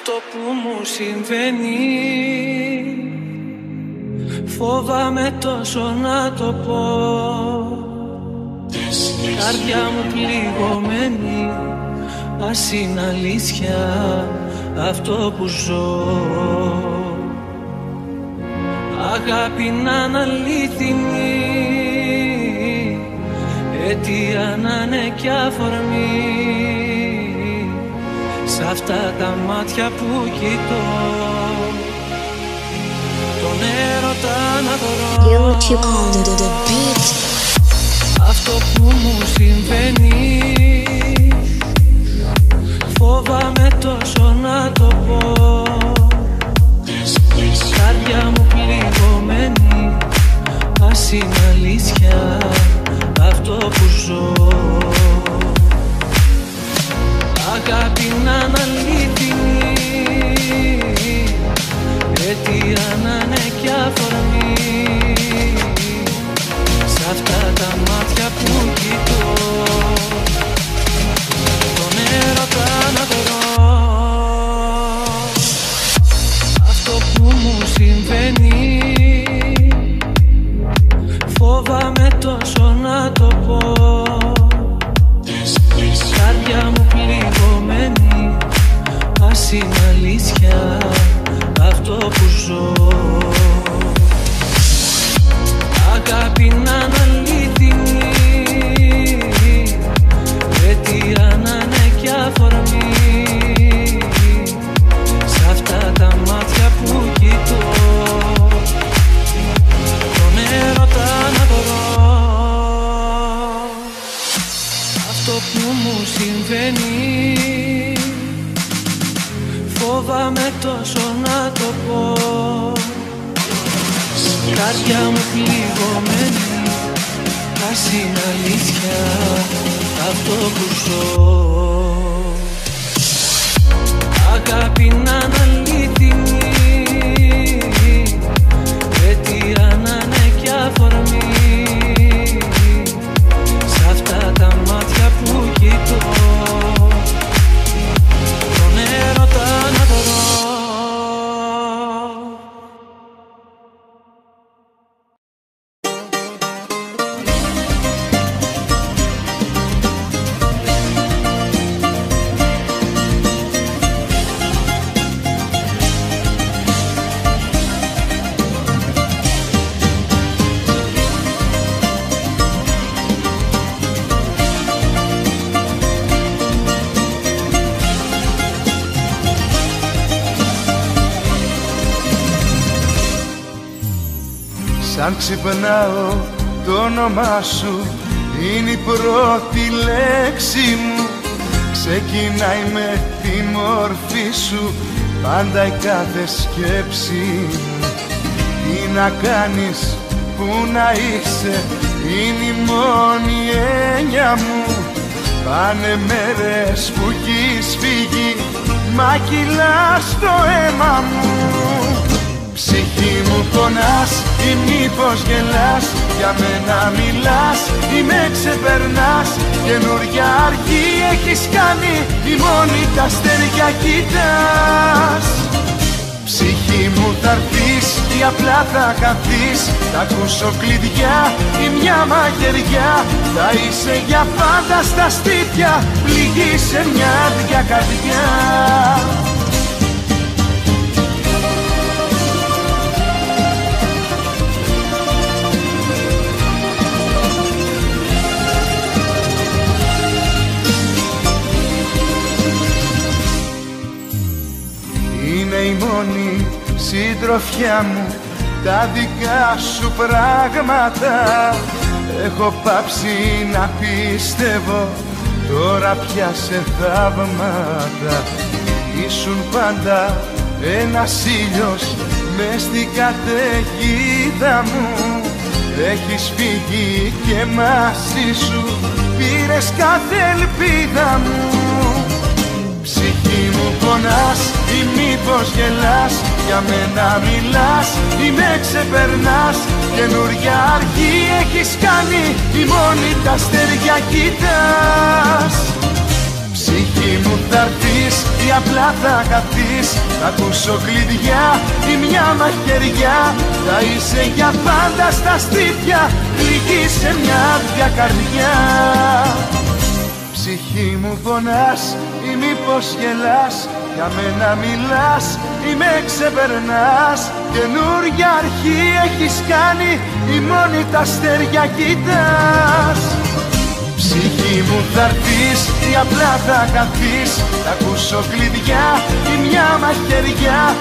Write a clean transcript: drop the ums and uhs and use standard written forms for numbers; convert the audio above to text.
Αυτό που μου συμβαίνει φοβάμαι τόσο να το πω. Καρδιά μου πληγωμένη, ας είναι αλήθεια αυτό που ζω. Αγάπη να είναι αλήθινη, αιτία να είναι κι αφορμή, σ' αυτά τα μάτια που κοιτώ τον έρωτα να βρω. Αυτό που μου συμβαίνει φοβάμαι τόσο να το πω. Καρδιά μου πληγωμένη, ας είναι αλήθεια αυτό που ζω. Αγάπη να είναι αλήθινη, αιτία να είναι κι αφορμή, σ' αυτά τα μάτια που κοιτώ τον έρωτα να βρω. Αυτό που μου συμβαίνει φοβάμαι τόσο να το πω. Καρδιά μου πληγωμένη, ας είναι αλήθεια αυτό που ζω. Αγάπη να είναι αλήθινη, αιτία να είναι κι αφορμή, σ' αυτά τα μάτια που κοιτώ τον έρωτα να βρω. Αυτό που μου συμβαίνει φοβάμαι τόσο να το πω. Καρδιά μου πληγωμένη, ας είναι αλήθεια αυτό που ζω. Αγάπη να είναι αλήθινη, αιτία να είναι κι αφορμή, σ' αυτά τα μάτια που κοιτώ τον έρωτα να βρω. Σαν ξυπνάω το όνομά σου είναι η πρώτη λέξη μου. Ξεκινάει με τη μορφή σου πάντα η κάθε σκέψη μου. Τι να κάνεις, που να είσαι, είναι η μόνη έννοια μου. Πάνε μέρες που έχεις φύγει, μα κυλάς το αίμα μου. Ψυχή μου πονάς ή μήπως γελάς, για μένα μιλάς ή με ξεπερνάς. Καινούρια αρχή έχεις κάνει, η μόνη τα αστέρια κοιτάς. Ψυχή μου θαρθείς ή απλά θα χαθείς, θα ακούσω κλειδιά ή μια μαχαιριά. Θα είσαι για πάντα στα σπίτια, πληγή σε μια άδεια καρδιά. Είναι η μόνη συντροφιά μου, τα δικά σου πράγματα. Έχω πάψει να πιστεύω, τώρα πια σε θαύματα. Ήσουν πάντα ένας ήλιος μες στην καταιγίδα μου. Έχεις φύγει και μαζί σου πήρες κάθε ελπίδα μου. Ψυχή μου πονάς ή μήπως γελάς, για μένα μιλάς ή με ξεπερνάς. Καινούρια αρχή έχεις κάνει, η μόνη τα αστέρια κοιτάς. Ψυχή μου θα'ρθείς ή απλά θα χαθείς, θα ακούσω κλειδιά ή μια μαχαιριά. Θα είσαι για πάντα στα στήθια, πληγή σε μια άδεια καρδιά. Ψυχή μου πονάς ή μήπως γελάς, για μένα μιλάς ή με ξεπερνάς. Καινούρια αρχή έχεις κάνει ή μόνη τα αστέρια κοιτάς. Ψυχή μου θα'ρθείς ή απλά θα χαθείς, θα ακούσω κλειδιά ή μια μαχαιριά.